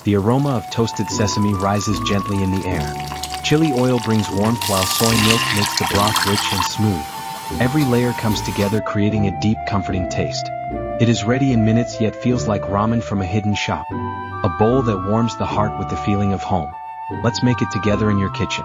The aroma of toasted sesame rises gently in the air. Chili oil brings warmth while soy milk makes the broth rich and smooth. Every layer comes together creating a deep, comforting taste. It is ready in minutes yet feels like ramen from a hidden shop. A bowl that warms the heart with the feeling of home. Let's make it together in your kitchen.